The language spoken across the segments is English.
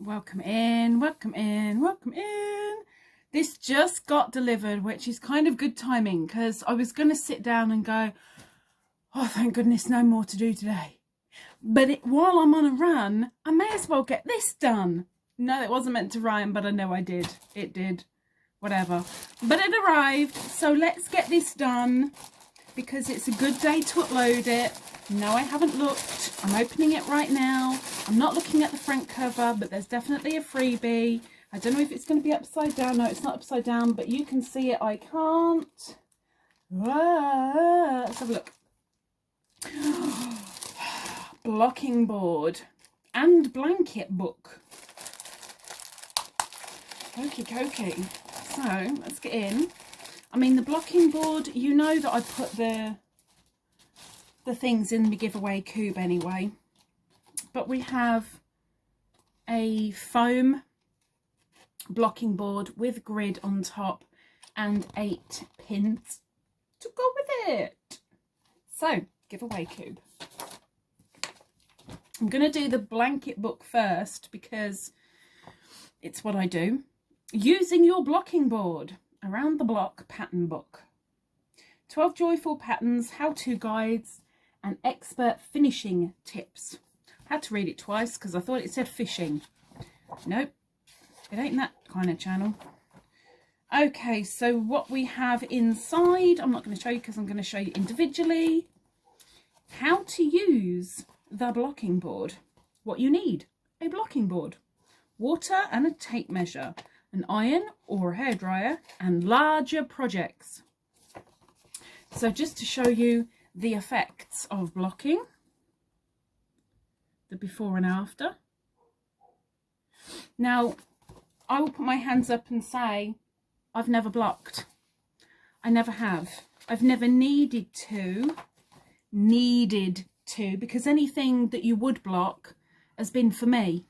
Welcome in, welcome in, welcome in. This just got delivered, which is kind of good timing because I was going to sit down and go, oh, thank goodness, no more to do today. But while I'm on a run, I may as well get this done. No, it wasn't meant to rhyme, but I know I did. It did. Whatever. But it arrived, so let's get this done because it's a good day to upload it. No, I haven't looked. I'm opening it right now. I'm not looking at the front cover, but there's definitely a freebie. I don't know if it's going to be upside down. No, it's not upside down, but you can see it. I can't. Let's have a look. Blocking board and blanket book. Okie dokie. So let's get in. I mean, the blocking board, you know that I put the things in the giveaway cube anyway. But we have a foam blocking board with grid on top and 8 pins to go with it. So, giveaway cube. I'm going to do the blanket book first because it's what I do. Using your blocking board. Around the block pattern book. 12 joyful patterns, how-to guides, and expert finishing tips. I had to read it twice because I thought it said fishing. Nope, it ain't that kind of channel. Okay, so what we have inside, I'm not going to show you because I'm going to show you individually. How to use the blocking board. What you need, a blocking board, water and a tape measure, an iron or a hairdryer, and larger projects. So just to show you the effects of blocking, the before and after. Now, I will put my hands up and say, I've never blocked. I never have. I've never needed to, because anything that you would block has been for me.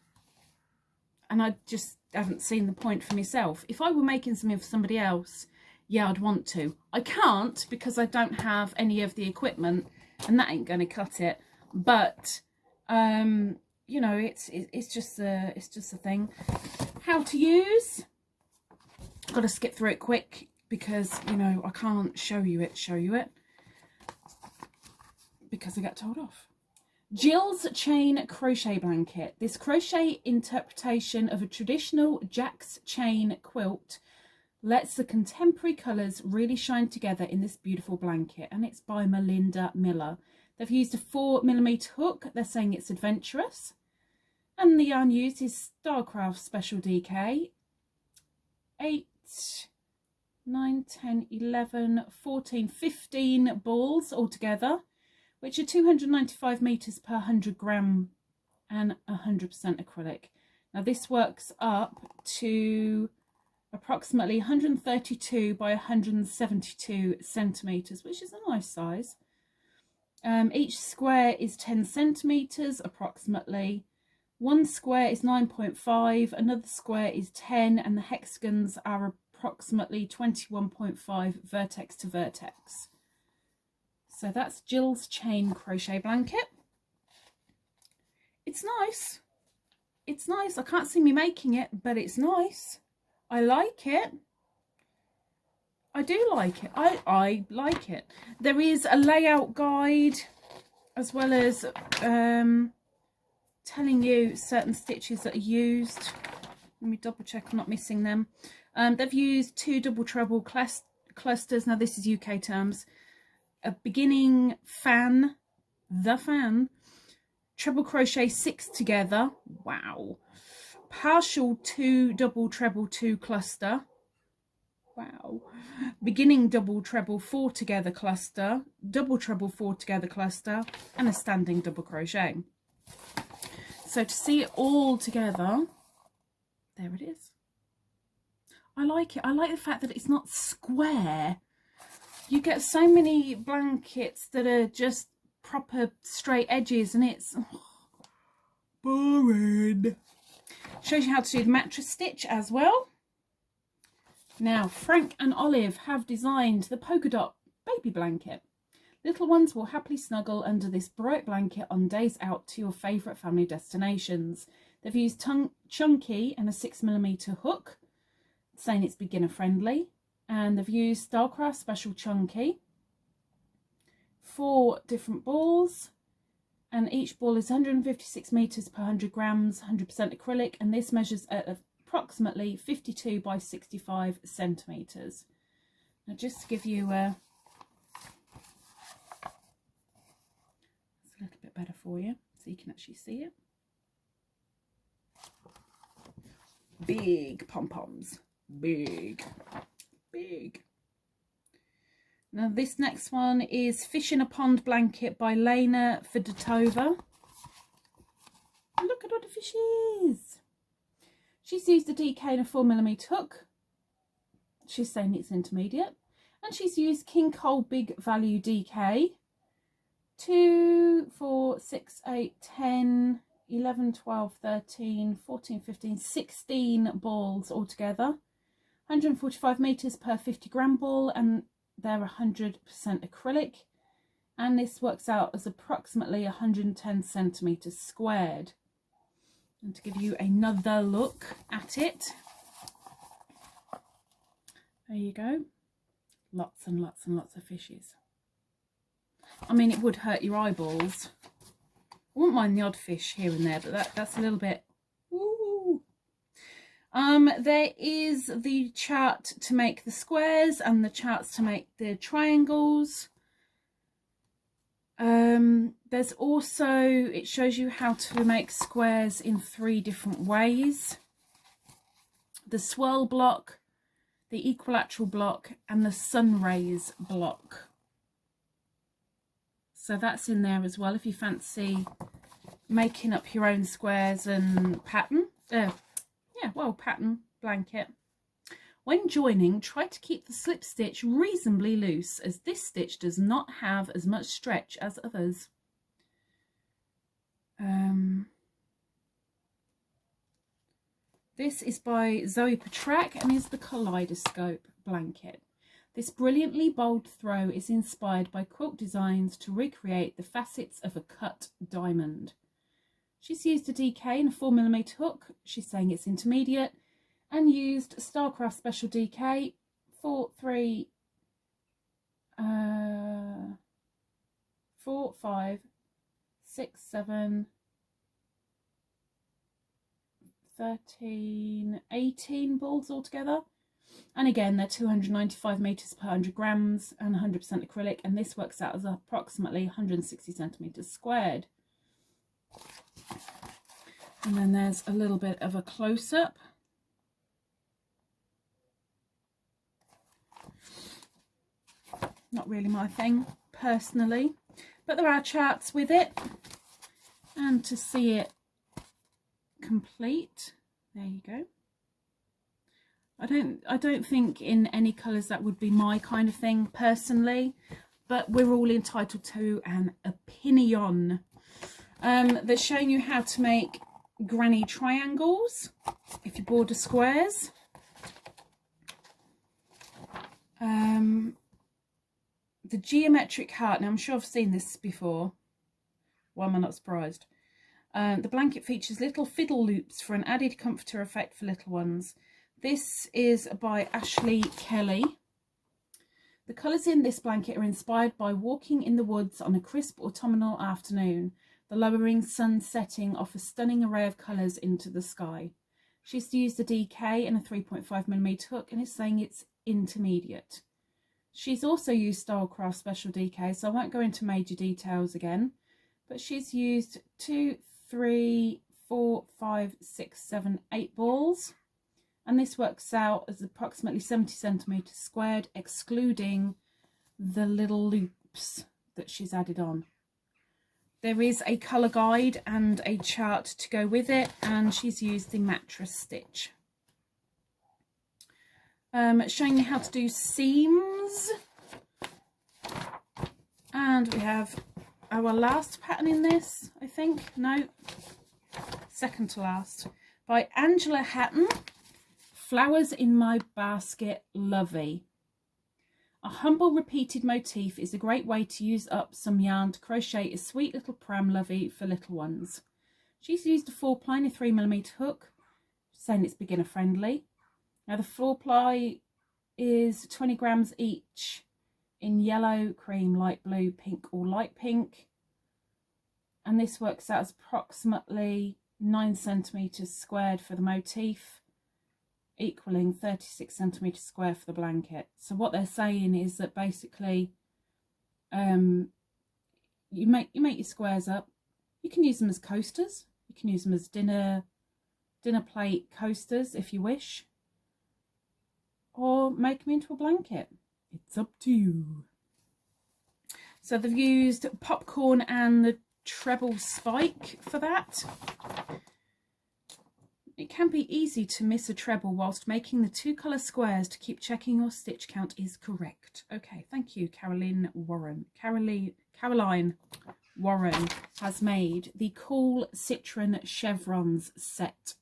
And I just haven't seen the point for myself. If I were making something for somebody else, yeah, I'd want to. I can't because I don't have any of the equipment, and that ain't going to cut it. But you know, it's just a thing. How to use? Got to skip through it quick because you know I can't show you it because I got told off. Jill's Chain Crochet Blanket. This crochet interpretation of a traditional Jack's Chain quilt lets the contemporary colours really shine together in this beautiful blanket, and it's by Melinda Miller. They've used a 4mm hook. They're saying it's adventurous, and the yarn used is Starcraft Special DK. 8, 9, 10, 11, 14, 15 balls altogether, which are 295 meters per 100 gram and 100% acrylic. Now this works up to approximately 132 by 172 centimeters, which is a nice size. Each square is 10 centimeters approximately. One square is 9.5, another square is 10, and the hexagons are approximately 21.5 vertex to vertex. So that's Jill's Chain Crochet Blanket. It's nice. It's nice. I can't see me making it, but it's nice. I like it. I do like it. I like it. There is a layout guide as well as telling you certain stitches that are used. Let me double check I'm not missing them. They've used 2 double treble clusters. Now this is UK terms. A beginning fan, the fan, treble crochet 6 together, wow, partial 2 double treble 2 cluster, wow, beginning double treble 4 together cluster, double treble 4 together cluster, and a standing double crochet. So to see it all together, there it is. I like it. I like the fact that it's not square. You get so many blankets that are just proper straight edges and it's boring. Shows you how to do the mattress stitch as well. Now Frank and Olive have designed the polka dot baby blanket. Little ones will happily snuggle under this bright blanket on days out to your favourite family destinations. They've used chunky and a 6mm hook, saying it's beginner friendly. And they've used Starcraft Special Chunky, 4 different balls, and each ball is 156 meters per 100 grams, 100% acrylic, and this measures at approximately 52 by 65 centimeters. Now, just to give you a little bit better for you, so you can actually see it. Big pom-poms, big. Now this next one is Fish in a Pond Blanket by Lena Fedotova. Look at what the fish is. She's used a DK and a 4mm hook. She's saying it's intermediate. And she's used King Cole Big Value DK. 2, 4, 6, 8, 10, 11, 12, 13, 14, 15, 16 balls altogether. 145 meters per 50 gram ball, and they're 100% acrylic, and this works out as approximately 110 centimeters squared. And to give you another look at it, there you go, lots and lots and lots of fishes. I mean, it would hurt your eyeballs. I wouldn't mind the odd fish here and there, but that's a little bit. There is the chart to make the squares and the charts to make the triangles. There's also, it shows you how to make squares in 3 different ways. The swirl block, the equilateral block, and the sun rays block. So that's in there as well if you fancy making up your own squares and pattern. Pattern blanket. When joining, try to keep the slip stitch reasonably loose, as this stitch does not have as much stretch as others. This is by Zoe Petrak and is the Kaleidoscope Blanket. This brilliantly bold throw is inspired by quilt designs to recreate the facets of a cut diamond. She's used a DK and a 4mm hook. She's saying it's intermediate, and used Starcraft Special DK 4, 5, 6, 7, 13, 18 balls altogether. And again, they're 295 meters per 100 grams and 100% acrylic, and this works out as approximately 160 centimeters squared. And then there's a little bit of a close-up. Not really my thing personally, but there are charts with it, and to see it complete, there you go. I don't think in any colours that would be my kind of thing personally, but we're all entitled to an opinion. They're showing you how to make granny triangles if you border squares. The geometric heart. Now I'm sure I've seen this before. Why am I not surprised? The blanket features little fiddle loops for an added comforter effect for little ones. This is by Ashley Kelly. The colours in this blanket are inspired by walking in the woods on a crisp autumnal afternoon. The lowering sun setting offers a stunning array of colours into the sky. She's used a DK and a 3.5mm hook and is saying it's intermediate. She's also used Starcraft Special DK, so I won't go into major details again, but she's used 2, 3, 4, 5, 6, 7, 8 balls, and this works out as approximately 70 centimeters squared, excluding the little loops that she's added on. There is a colour guide and a chart to go with it, and she's used the mattress stitch. Showing you how to do seams, and we have our last pattern in this, I think. No, second to last, by Angela Hatton. Flowers in My Basket, Lovey. A humble repeated motif is a great way to use up some yarn to crochet a sweet little pram lovey for little ones. She's used a 4-ply and a 3mm hook, saying it's beginner friendly. Now the 4-ply is 20 grams each in yellow, cream, light blue, pink or light pink. And this works out as approximately 9 centimetres squared for the motif, equaling 36 centimetres square for the blanket. So what they're saying is that basically you make your squares up. You can use them as coasters. You can use them as dinner plate coasters if you wish, or make them into a blanket. It's up to you. So they've used popcorn and the treble spike for that. It can be easy to miss a treble whilst making the 2 colour squares to keep checking your stitch count is correct. Okay, thank you, Caroline Warren. Caroline Warren has made the Cool Citron Chevrons set.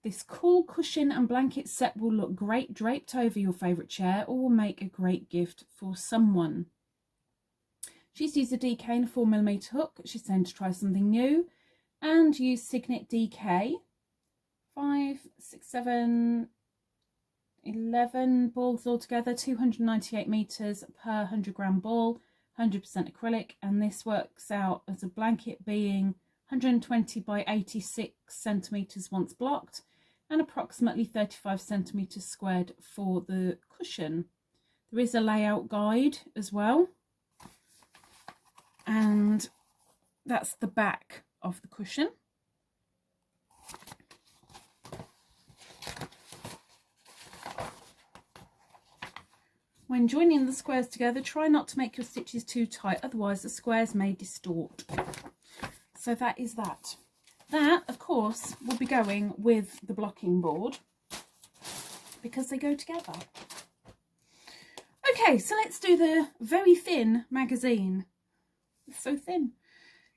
This cool cushion and blanket set will look great draped over your favourite chair or will make a great gift for someone. She's used a DK and a 4mm hook. She's saying to try something new and use Signet DK. 5, 6, 7, 11 balls altogether, 298 metres per 100 gram ball, 100% acrylic, and this works out as a blanket being 120 by 86 centimetres once blocked and approximately 35 centimetres squared for the cushion. There is a layout guide as well, and that's the back of the cushion. When joining the squares together, try not to make your stitches too tight, otherwise the squares may distort. So that is that. That, of course, will be going with the blocking board because they go together. Okay, so let's do the very thin magazine. It's so thin.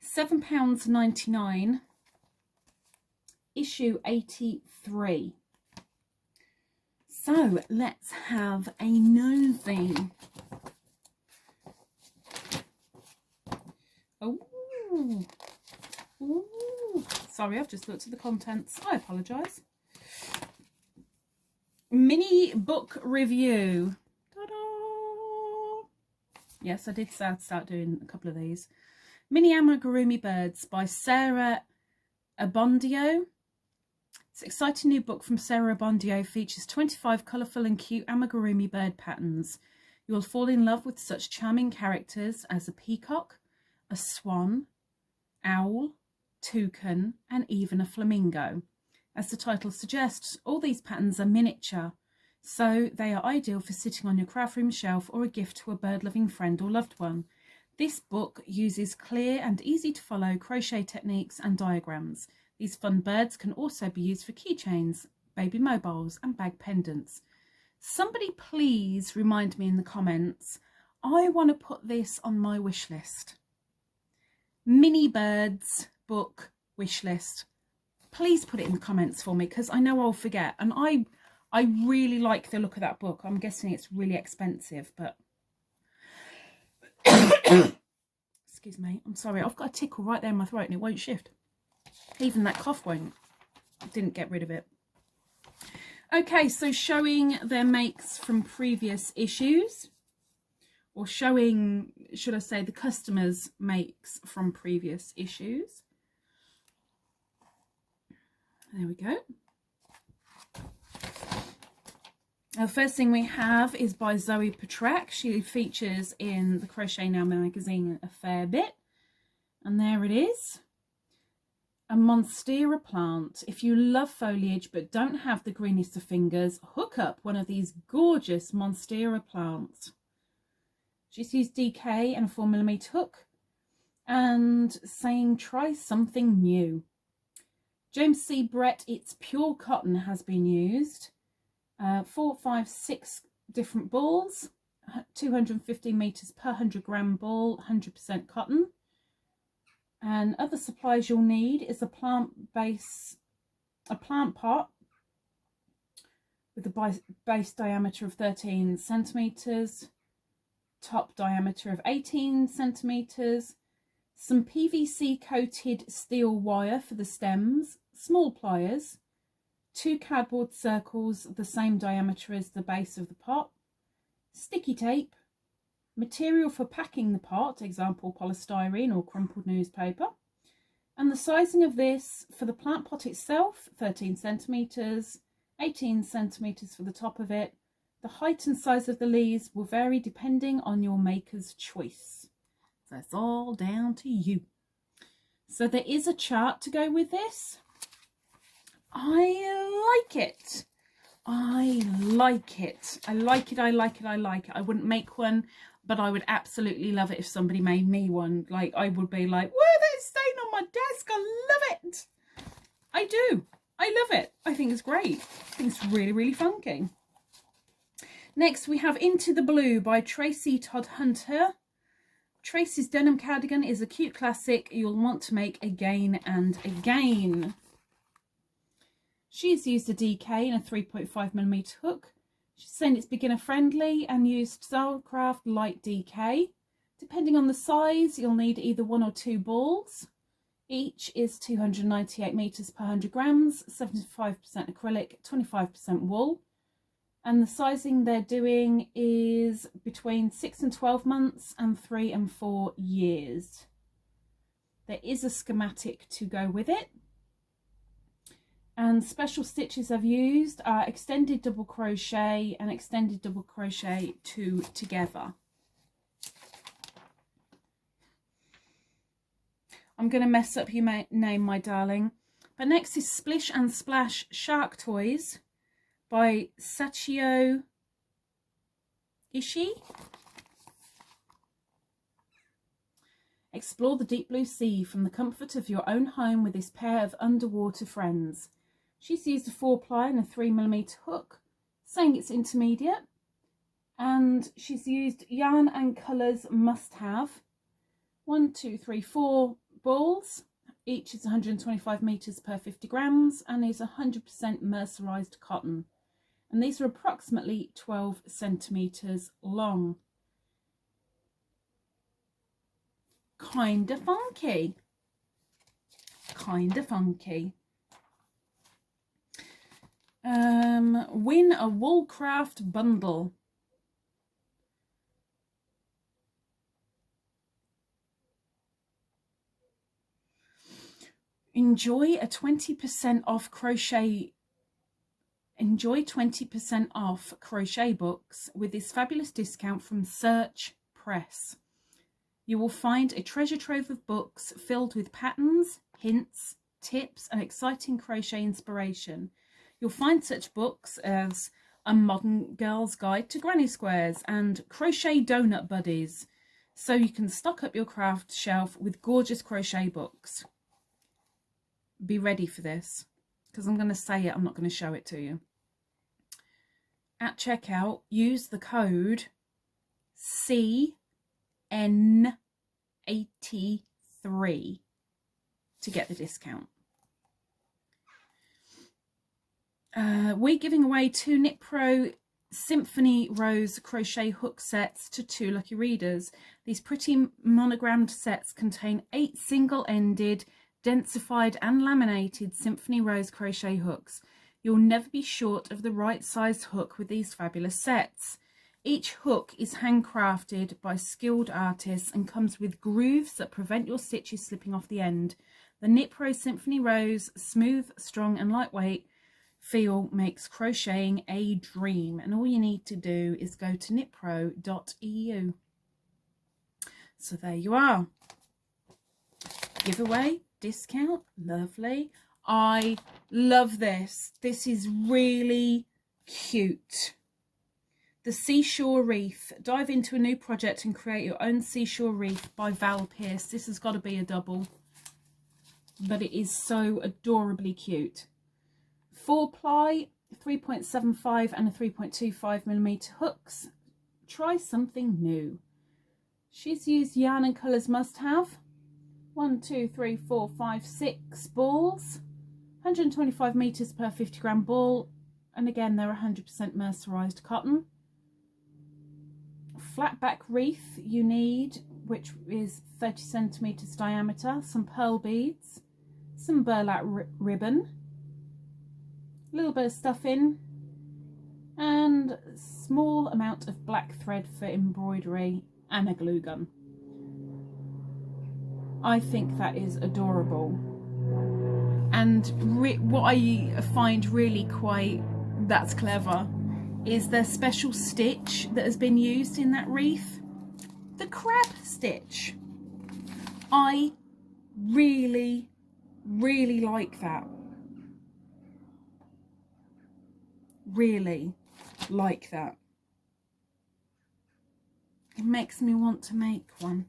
£7.99, issue 83. So let's have a nosy. Oh, ooh. Sorry, I've just looked at the contents. I apologise. Mini book review. Ta-da! Yes, I did say I'd start doing a couple of these. Mini Amigurumi Birds by Sarah Abondio. This exciting new book from Sarah Abondio features 25 colourful and cute amigurumi bird patterns. You will fall in love with such charming characters as a peacock, a swan, owl, toucan, and even a flamingo. As the title suggests, all these patterns are miniature, so they are ideal for sitting on your craft room shelf or a gift to a bird-loving friend or loved one. This book uses clear and easy to follow crochet techniques and diagrams. These fun birds can also be used for keychains, baby mobiles and bag pendants. Somebody please remind me in the comments. I want to put this on my wish list. Mini Birds book wish list. Please put it in the comments for me because I know I'll forget. And I really like the look of that book. I'm guessing it's really expensive, but excuse me, I'm sorry, I've got a tickle right there in my throat and it won't shift. Even that cough didn't get rid of it. Okay, so showing their makes from previous issues, or showing, should I say, the customers' makes from previous issues. There we go. The first thing we have is by Zoe Patrak. She features in the Crochet Now magazine a fair bit. And there it is. A Monstera plant. If you love foliage but don't have the greenest of fingers, hook up one of these gorgeous Monstera plants. She's used DK and a 4mm hook and saying try something new. James C. Brett, It's Pure Cotton has been used. 4, 5, 6 different balls, 215 meters per 100 gram ball, 100% cotton. And other supplies you'll need is a plant pot with a base diameter of 13 centimeters, top diameter of 18 centimeters, some PVC coated steel wire for the stems, small pliers, 2 cardboard circles the same diameter as the base of the pot, sticky tape, material for packing the pot, example polystyrene or crumpled newspaper, and the sizing of this for the plant pot itself, 13 centimetres, 18 centimetres for the top of it. The height and size of the leaves will vary depending on your maker's choice. So it's all down to you. So there is a chart to go with this. I like it. I like it. I like it. I like it. I like it. I wouldn't make one, but I would absolutely love it if somebody made me one. Like, I would be like, whoa, that's staying on my desk. I love it. I do. I love it. I think it's great. I think it's really, really funky. Next, we have Into the Blue by Tracy Todd Hunter. Tracy's denim cardigan is a cute classic you'll want to make again and again. She's used a DK and a 3.5mm hook. She's saying it's beginner friendly and used Starcraft light DK. Depending on the size, you'll need either 1 or 2 balls. Each is 298 meters per 100 grams, 75% acrylic, 25% wool. And the sizing they're doing is between 6 and 12 months and 3 and 4 years. There is a schematic to go with it. And special stitches I've used are extended double crochet and extended double crochet 2 together. I'm going to mess up your name, my darling. But next is Splish and Splash Shark Toys by Sachio Ishii. Explore the deep blue sea from the comfort of your own home with this pair of underwater friends. She's used a 4-ply and a 3mm hook, saying it's intermediate. And she's used yarn and colours must have. 1, 2, 3, 4 balls. Each is 125 meters per 50 grams and is 100% mercerized cotton. And these are approximately 12 centimeters long. Kinda funky. Kinda funky. Win a Woolcraft bundle. Enjoy 20% off crochet books with this fabulous discount from SearchPress. You will find a treasure trove of books filled with patterns, hints, tips and exciting crochet inspiration. You'll find such books as A Modern Girl's Guide to Granny Squares and Crochet Donut Buddies, so you can stock up your craft shelf with gorgeous crochet books. Be ready for this, because I'm going to say it, I'm not going to show it to you. At checkout, use the code CN83 to get the discount. We're giving away 2 Knit Pro Symphony Rose crochet hook sets to 2 lucky readers. These pretty monogrammed sets contain 8 single-ended, densified and laminated Symphony Rose crochet hooks. You'll never be short of the right size hook with these fabulous sets. Each hook is handcrafted by skilled artists and comes with grooves that prevent your stitches slipping off the end. The Knit Pro Symphony Rose smooth, strong and lightweight feel makes crocheting a dream, and all you need to do is go to knitpro.eu. So there you are. Giveaway, discount, lovely. I love this. This is really cute. The Seashore Wreath. Dive into a new project and create your own Seashore Wreath by Val Pierce. This has got to be a double, but it is so adorably cute. 4-ply, 3.75 and a 3.25mm hooks. Try something new. She's used yarn and colours must have. 1, 2, 3, 4, 5, 6 balls. 125 meters per 50 gram ball. And again, they're 100% mercerized cotton. Flat back wreath you need which is 30 centimeters diameter, some pearl beads, some burlap ribbon, a little bit of stuffing, and a small amount of black thread for embroidery and a glue gun. I think that is adorable. And what I find really quite, that's clever, is the special stitch that has been used in that wreath. The crab stitch. I really, really like that. Really like that. It makes me want to make one.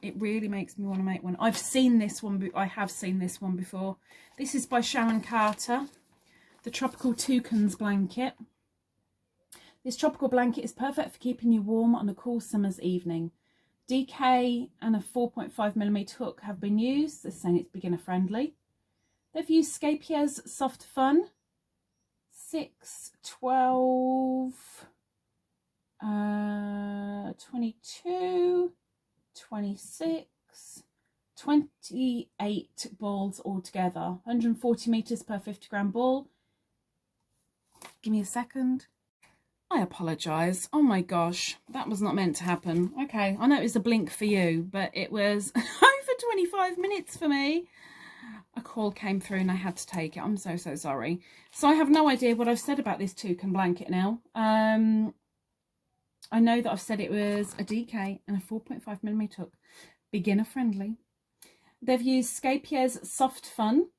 It really makes me want to make one. I've seen this one. I have seen this one before. This is by Sharon Carter, the Tropicalucans Blanket. This tropical blanket is perfect for keeping you warm on a cool summer's evening. DK and a 4.5mm hook have been used. They're saying it's beginner friendly. They've used Scapier's Soft Fun 6, 12, 22, 26, 28 balls altogether. 140 meters per 50 gram ball. Give me a second. I apologise. Oh my gosh, that was not meant to happen. Okay, I know it was a blink for you, but it was over 25 minutes for me. A call came through and I had to take it. I'm so sorry. So I have no idea what I've said about this toucan blanket now. I know that I've said it was a DK and a 4.5mm hook. Beginner friendly. They've used Scapier's Soft Fun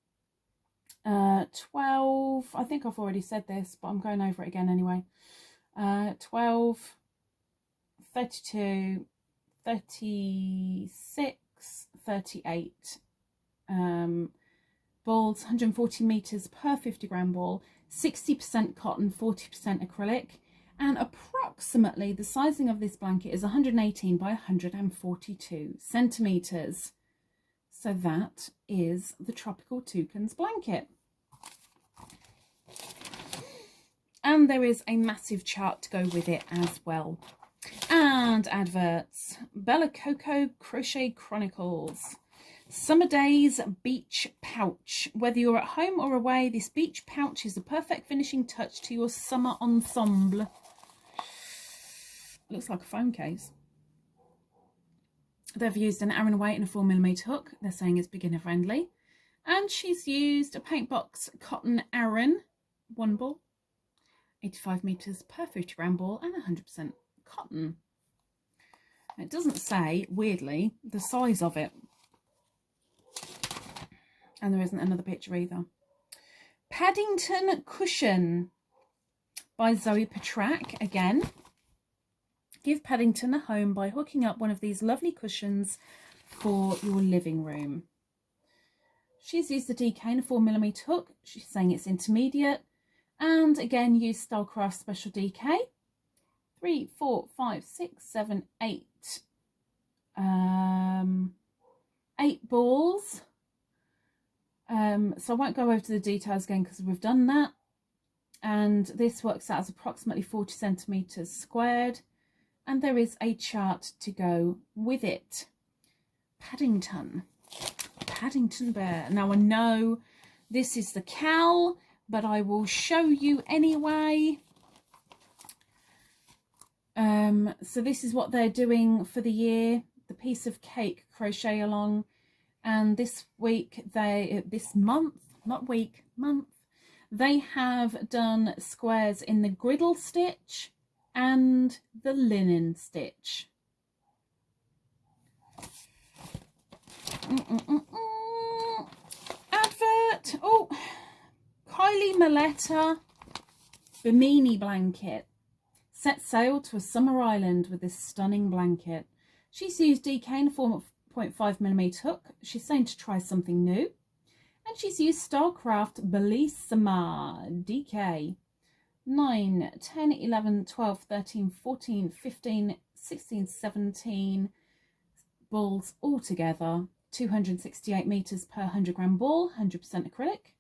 12, I think I've already said this, but I'm going over it again anyway. 12, 32, 36, 38 balls, 140 meters per 50 gram ball, 60% cotton, 40% acrylic, and approximately the sizing of this blanket is 118 by 142 centimeters. So that is the Tropicalucans Blanket. And there is a massive chart to go with it as well. And adverts. Bella Coco Crochet Chronicles. Summer Days Beach Pouch. Whether you're at home or away, this beach pouch is the perfect finishing touch to your summer ensemble. Looks like a phone case. They've used an Aran weight and a 4mm hook. They're saying it's beginner friendly. And she's used a paint box cotton Aran, one ball, 85 meters per 50 gram ball, and 100% cotton. It doesn't say, weirdly, the size of it. And there isn't another picture either. Paddington Cushion by Zoe Patrak again. Give Paddington a home by hooking up one of these lovely cushions for your living room. She's used the DK and a 4mm hook. She's saying it's intermediate. And again, use Stylecraft Special DK. 3, 4, 5, 6, 7, 8. 8 balls. So I won't go over to the details again because we've done that. And this works out as approximately 40 centimeters squared. And there is a chart to go with it. Paddington Bear. Now I know this is the cowl, but I will show you anyway. So this is what they're doing for the year. The piece of cake crochet along. And this week, month, they have done squares in the griddle stitch and the linen stitch. Advert. Oh, Kylie Maletta Bimini Blanket. Set sail to a summer island with this stunning blanket. She's used DK in a 4.5mm hook. She's saying to try something new. And she's used Starcraft Bellissima DK. 9, 10, 11, 12, 13, 14, 15, 16, 17 balls altogether. 268 meters per 100 gram ball, 100% acrylic.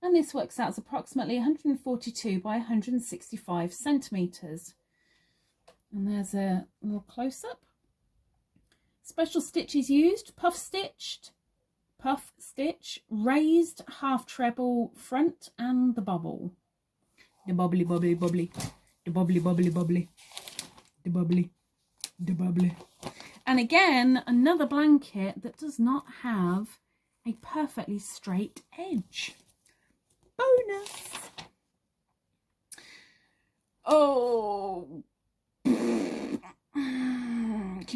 And this works out as approximately 142 by 165 centimeters. And there's a little close-up. Special stitches used: puff stitch, raised half treble front, and the bubble. The bubbly, bubbly, bubbly, the bubbly, bubbly, bubbly, the bubbly, the bubbly. And again, another blanket that does not have a perfectly straight edge. Bonus! Oh, can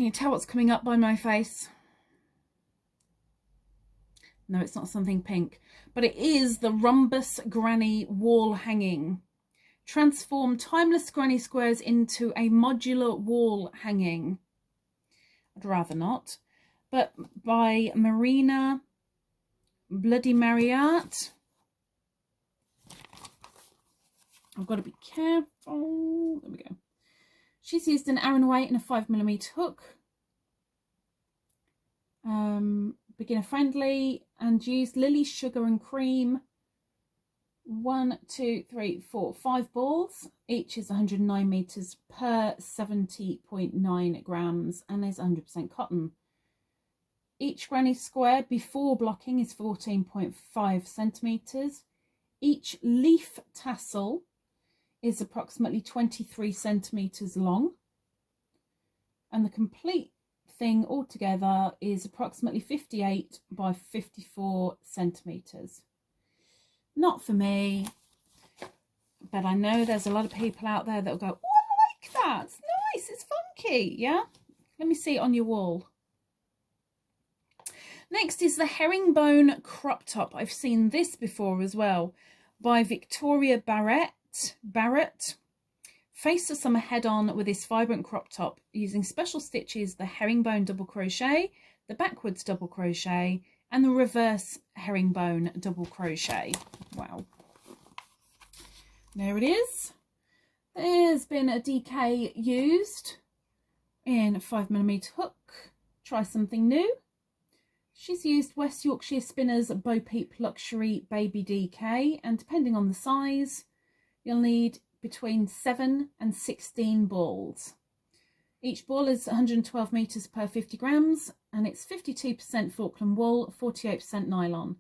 you tell what's coming up by my face? No, it's not something pink, but it is the Rhombus Granny wall hanging. Transform timeless granny squares into a modular wall hanging. I'd rather not. But by Marina Bloody Marriott. I've got to be careful. There we go. She's used an Aran weight and a 5mm hook. Beginner friendly, and used Lily Sugar and Cream. 1, 2, 3, 4, 5 balls. Each is 109 meters per 70.9 grams and is 100% cotton. Each granny square before blocking is 14.5 centimeters. Each leaf tassel is approximately 23 centimeters long, and the complete thing altogether is approximately 58 by 54 centimeters. Not for me, but I know there's a lot of people out there that will go, oh, I like that, it's nice, it's funky. Yeah, let me see it on your wall. Next is the Herringbone Crop Top. I've seen this before as well, by Victoria Barrett. Face the summer head on with this vibrant crop top using special stitches: the herringbone double crochet, the backwards double crochet, and the reverse herringbone double crochet. Wow. There it is. There's been a DK used in a 5mm hook. Try something new. She's used West Yorkshire Spinners Bo Peep Luxury Baby DK, and depending on the size, you'll need between 7 and 16 balls. Each ball is 112 meters per 50 grams, and it's 52% Falkland wool, 48% nylon.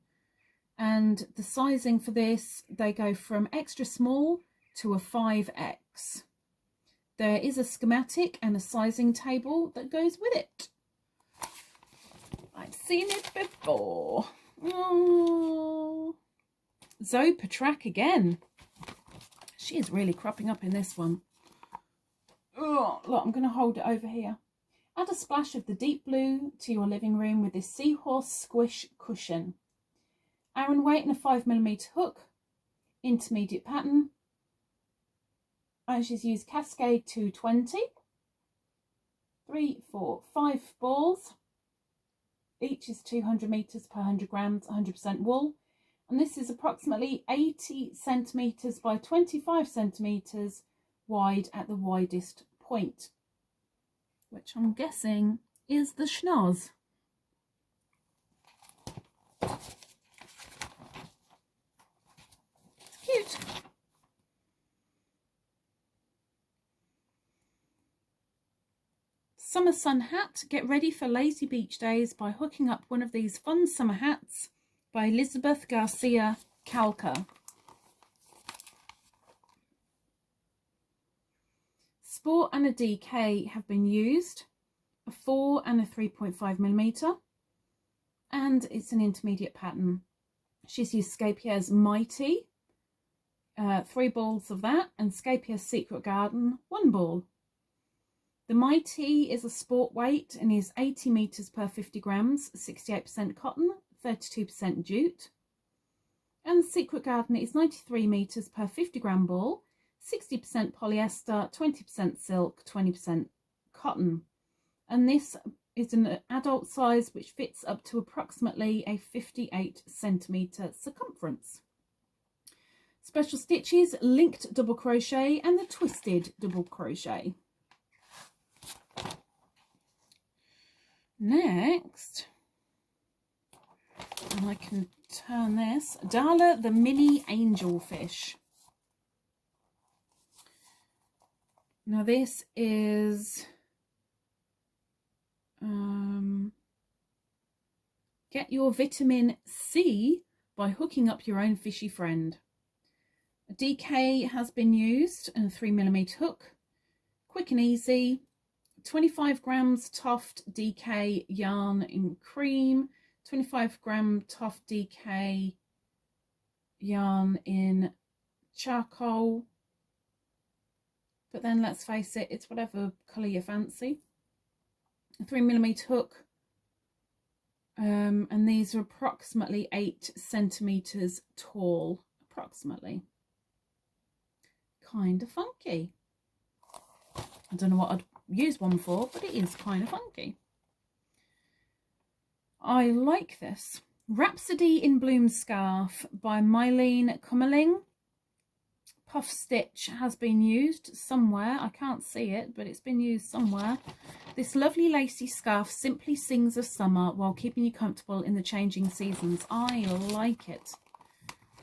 And the sizing for this, they go from extra small to a 5X. There is a schematic and a sizing table that goes with it. I've seen it before. Oh. Zoe Patrak again. She is really cropping up in this one. Oh, look, I'm going to hold it over here. Add a splash of the deep blue to your living room with this Seahorse Squish cushion. Aran weight and a 5mm hook. Intermediate pattern. And she's used Cascade 220. 3, 4, 5 balls. Each is 200 meters per 100 grams, 100% wool. And this is approximately 80 centimeters by 25 centimeters wide at the widest point, which I'm guessing is the schnoz. It's cute. Summer sun hat. Get ready for lazy beach days by hooking up one of these fun summer hats by Elizabeth Garcia Calca. Sport and a DK have been used, a 4 and a 3.5mm, and it's an intermediate pattern. She's used Scapier's Mighty, 3 balls of that, and Scapier's Secret Garden, 1 ball. The Mighty is a sport weight and is 80 meters per 50 grams, 68% cotton, 32% jute. And Secret Garden is 93 meters per 50 gram ball, 60% polyester, 20% silk, 20% cotton. And this is an adult size which fits up to approximately a 58 centimeter circumference. Special stitches: linked double crochet and the twisted double crochet. Next, and I can turn this, Darla the mini angelfish. Now this is get your vitamin C by hooking up your own fishy friend. A DK has been used and a 3mm hook. Quick and easy. 25 grams Toft DK yarn in cream. 25 gram Toft DK yarn in charcoal. But then let's face it, it's whatever colour you fancy. A 3mm hook. And these are approximately 8 centimetres tall. Approximately. Kind of funky. I don't know what I'd use one for, but it is kind of funky. I like this. Rhapsody in Bloom scarf by Mylene Kummerling. Puff stitch has been used somewhere. I can't see it, but it's been used somewhere. This lovely lacy scarf simply sings of summer while keeping you comfortable in the changing seasons. I like it.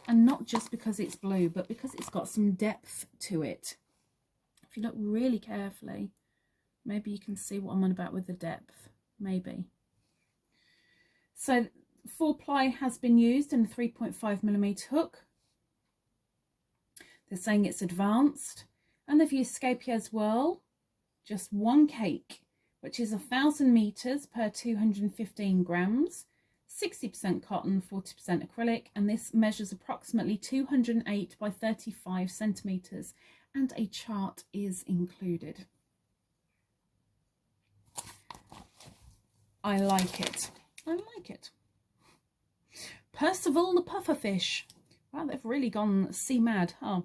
And not just because it's blue, but because it's got some depth to it. If you look really carefully, maybe you can see what I'm on about with the depth. Maybe. So 4-ply has been used in a 3.5mm hook. They're saying it's advanced. And they've used Scapier's Whirl, just one cake, which is 1,000 meters per 215 grams, 60% cotton, 40% acrylic, and this measures approximately 208 by 35 centimeters, and a chart is included. I like it. I like it. Percival the pufferfish. Wow, they've really gone sea mad, huh?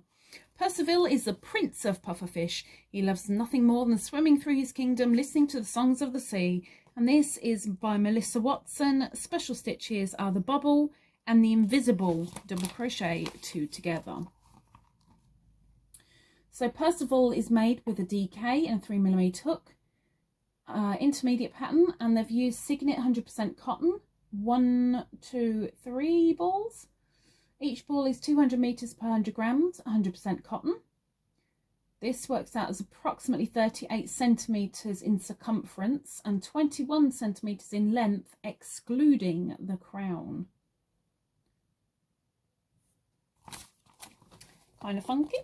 Percival is the prince of pufferfish. He loves nothing more than swimming through his kingdom, listening to the songs of the sea. And this is by Melissa Watson. Special stitches are the bubble and the invisible double crochet 2 together. So Percival is made with a DK and a 3mm hook, intermediate pattern, and they've used Signet 100% cotton, 1, 2, 3 balls. Each ball is 200 meters per 100 grams, 100% cotton. This works out as approximately 38 centimeters in circumference and 21 centimeters in length, excluding the crown. Kind of funky.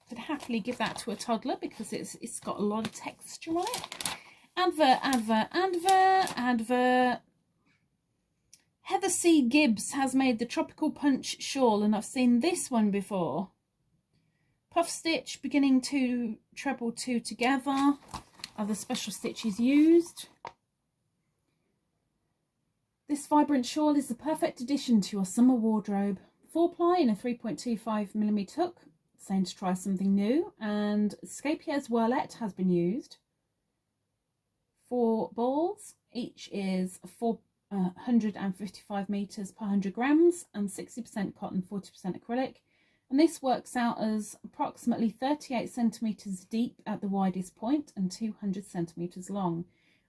Could happily give that to a toddler because it's got a lot of texture on it. Advert, advert, advert, advert. Heather C. Gibbs has made the Tropical Punch shawl, and I've seen this one before. Puff stitch, beginning 2, treble 2 together are the special stitches used. This vibrant shawl is the perfect addition to your summer wardrobe. 4-ply in a 3.25mm hook, saying to try something new, and Scapier's Whirlette has been used. 4 balls, each is 155 meters per 100 grams and 60% cotton, 40% acrylic. And this works out as approximately 38 centimeters deep at the widest point and 200 centimeters long.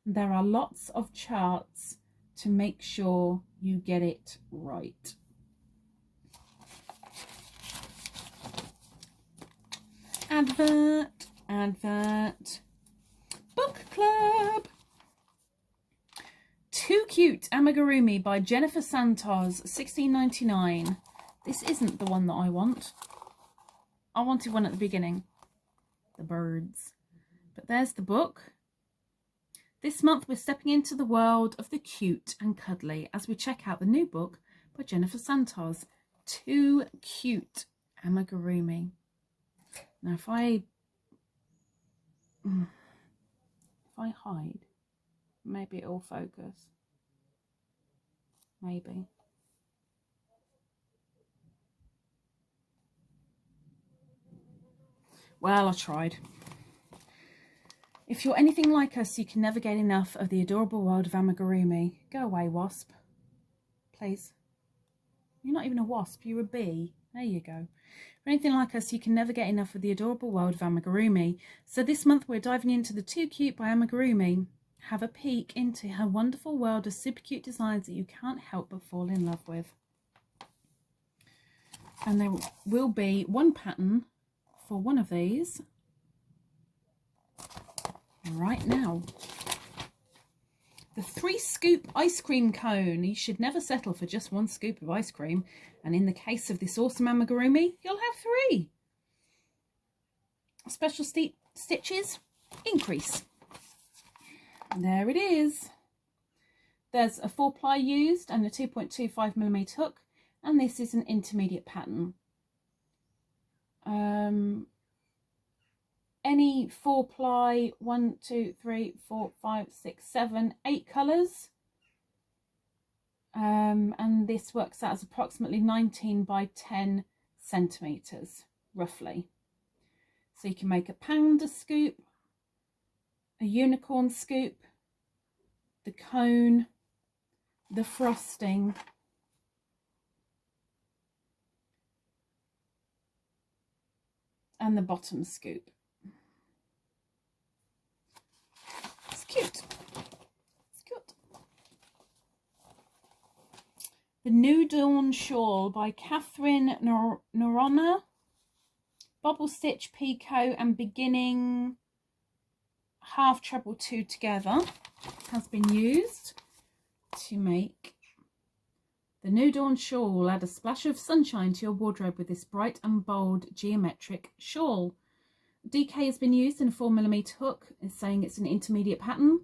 And there are lots of charts to make sure you get it right. Advert, advert. Book club. Too Cute Amigurumi by Jennifer Santos, $16.99. This isn't the one that I want. I wanted one at the beginning. The birds. But there's the book. This month we're stepping into the world of the cute and cuddly as we check out the new book by Jennifer Santos, Too Cute Amigurumi. Now if I hide, maybe it'll focus. Maybe. Well, I tried. If you're anything like us, you can never get enough of the adorable world of amigurumi. Go away, Wasp. Please. You're not even a wasp, you're a bee. There you go. For anything like us, you can never get enough of the adorable world of amigurumi. So this month we're diving into the Too Cute by Amigurumi. Have a peek into her wonderful world of super cute designs that you can't help but fall in love with. And there will be one pattern for one of these right now. The 3-scoop ice cream cone. You should never settle for just 1 scoop of ice cream. And in the case of this awesome amigurumi, you'll have 3. Special stitches, increase. There it is. There's a 4-ply used and a 2.25mm hook. And this is an intermediate pattern. Any 4-ply, 1, 2, 3, 4, 5, 6, 7, 8 colours. And this works out as approximately 19 by 10 centimetres, roughly. So you can make a panda scoop, a unicorn scoop, the cone, the frosting, and the bottom scoop. It's cute. It's cute. The New Dawn Shawl by Catherine Norona. Bobble stitch, picot and beginning half treble 2 together has been used to make the New Dawn Shawl. Add a splash of sunshine to your wardrobe with this bright and bold geometric shawl. DK has been used in a 4mm hook. It's saying it's an intermediate pattern.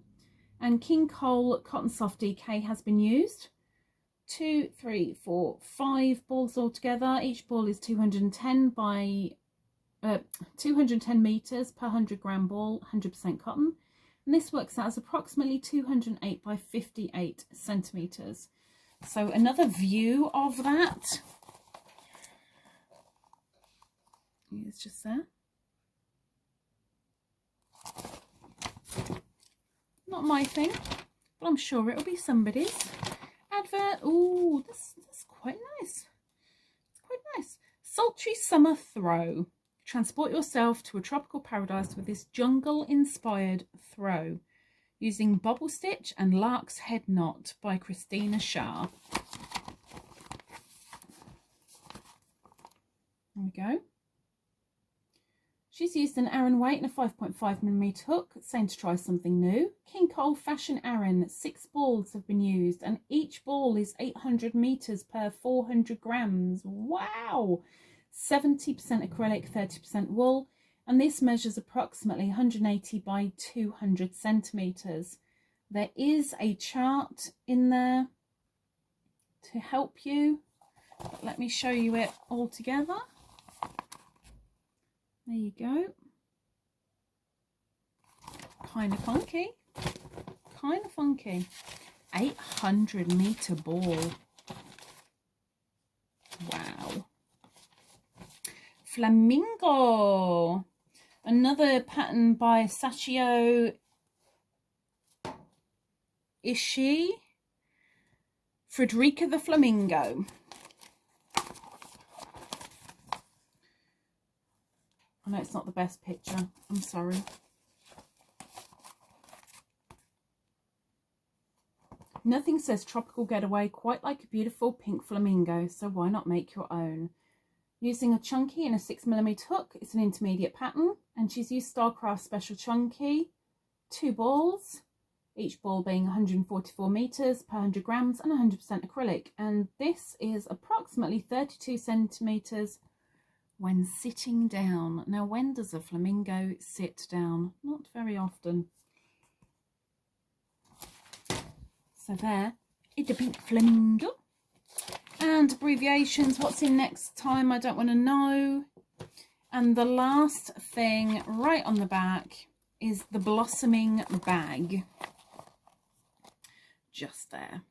And King Cole Cotton Soft DK has been used. 2, 3, 4, 5 balls altogether. Each ball is 210 by 210 meters per 100 gram ball, 100% cotton. And this works out as approximately 208 by 58 centimeters. So another view of that. It's just there. Not my thing, but I'm sure it'll be somebody's. Advert. Oh, that's quite nice. It's quite nice. Sultry summer throw. Transport yourself to a tropical paradise with this jungle-inspired throw using bobble stitch and lark's head knot by Christina Shah. There we go. She's used an Aran weight and a 5.5mm hook, saying to try something new. King Cole Fashion Aran, 6 balls have been used and each ball is 800 meters per 400 grams. Wow! 70% acrylic, 30% wool, and this measures approximately 180 by 200 centimeters. There is a chart in there to help you, but let me show you it all together. There you go. Kind of funky. Kind of funky. 800 meter ball. Wow. Flamingo. Another pattern by Sachio Ishii. Frederica the Flamingo. I know it's not the best picture. I'm sorry. Nothing says tropical getaway quite like a beautiful pink flamingo, so why not make your own? Using a chunky and a 6mm hook, it's an intermediate pattern, and she's used Starcraft Special Chunky, 2 balls, each ball being 144 meters per 100 grams and 100% acrylic, and this is approximately 32 centimeters when sitting down. Now, when does a flamingo sit down? Not very often. So there, it's a pink flamingo. And abbreviations, what's in next time, I don't want to know. And the last thing right on the back is the blossoming bag. Just there.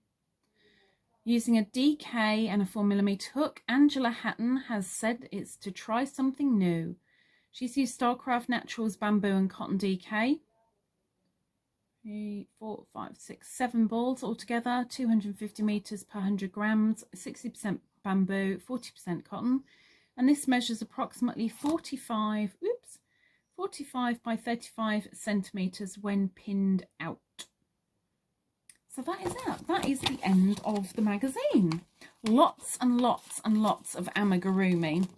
Using a DK and a 4mm hook, Angela Hatton has said it's to try something new. She's used Starcraft Naturals Bamboo and Cotton DK. 3, 4, 5, 6, 7 balls altogether, 250 meters per 100 grams, 60% bamboo, 40% cotton. And this measures approximately 45 by 35 centimeters when pinned out. So that is it. That is the end of the magazine. Lots and lots and lots of amigurumi.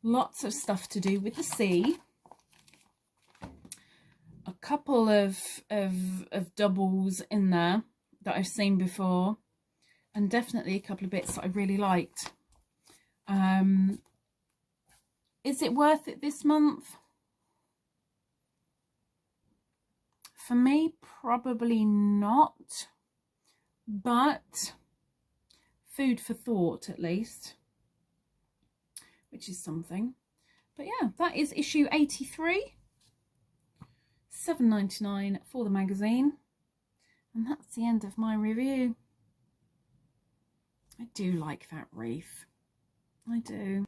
Lots of stuff to do with the sea. A couple of doubles in there that I've seen before, and definitely a couple of bits that I really liked. Is it worth it this month? For me, probably not, but food for thought at least, which is something. But yeah, that is issue 83, $7.99 for the magazine, and that's the end of my review. I do like that wreath, I do.